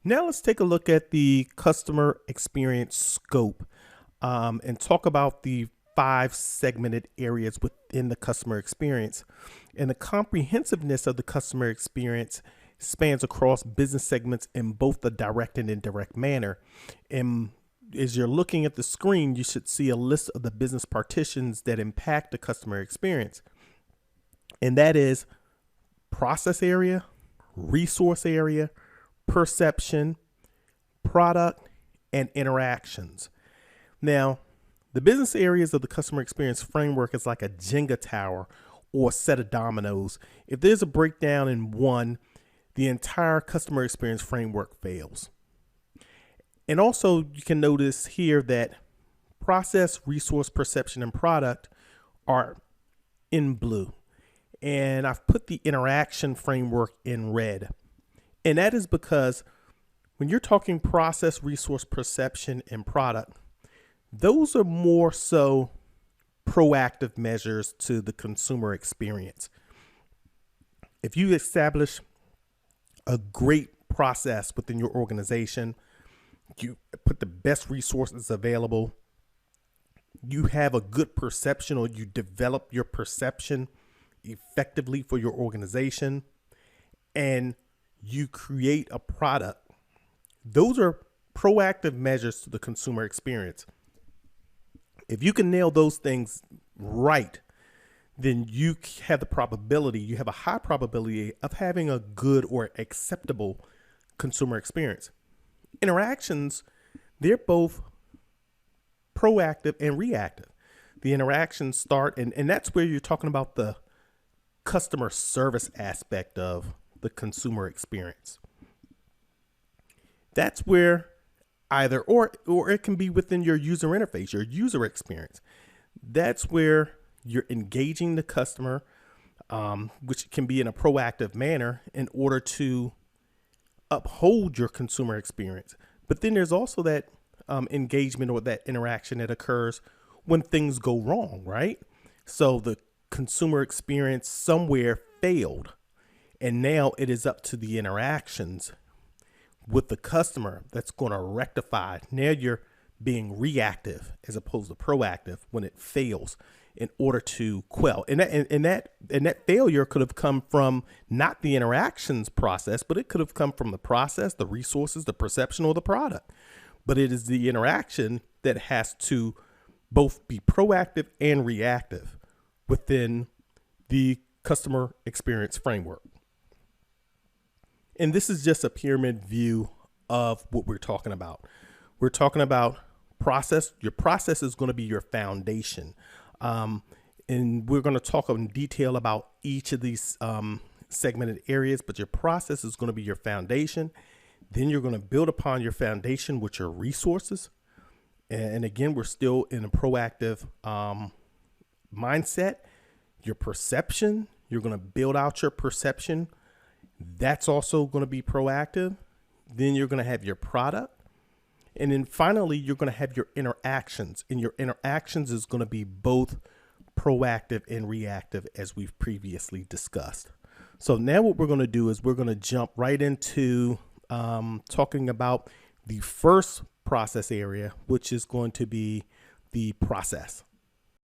Now let's take a look at the customer experience scope and talk about the 5 segmented areas within the customer experience. And the comprehensiveness of the customer experience spans across business segments in both the direct and indirect manner. And as you're looking at the screen, you should see a list of the business partitions that impact the customer experience. And that is process area, resource area, perception, product, and interactions. Now, the business areas of the customer experience framework is like a Jenga tower or a set of dominoes. If there's a breakdown in one, the entire customer experience framework fails. And also, you can notice here that process, resource, perception, and product are in blue. And I've put the interaction framework in red. And that is because when you're talking process, resource, perception, and product, those are more so proactive measures to the consumer experience. If you establish a great process within your organization, you put the best resources available, you have a good perception, or you develop your perception effectively for your organization, and you create a product, those are proactive measures to the consumer experience. If you can nail those things right, then you have a high probability of having a good or acceptable consumer experience. Interactions, they're both proactive and reactive. The interactions start, and that's where you're talking about the customer service aspect of the consumer experience. That's where or it can be within your user interface, your user experience. That's where you're engaging the customer, which can be in a proactive manner in order to uphold your consumer experience. But then there's also that engagement or that interaction that occurs when things go wrong, right? So the consumer experience somewhere failed, and now it is up to the interactions with the customer that's going to rectify. Now you're being reactive as opposed to proactive when it fails in order to quell. And that failure could have come from not the interactions process, but it could have come from the process, the resources, the perception, or the product. But it is the interaction that has to both be proactive and reactive within the customer experience framework. And this is just a pyramid view of what we're talking about. We're talking about process. Your process is going to be your foundation. And we're going to talk in detail about each of these segmented areas, but your process is going to be your foundation. Then you're going to build upon your foundation with your resources. And again, we're still in a proactive mindset. Your perception, you're going to build out your perception. That's also going to be proactive. Then you're going to have your product. And then finally, you're going to have your interactions. And your interactions is going to be both proactive and reactive, as we've previously discussed. So now what we're going to do is we're going to jump right into talking about the first process area, which is going to be the process.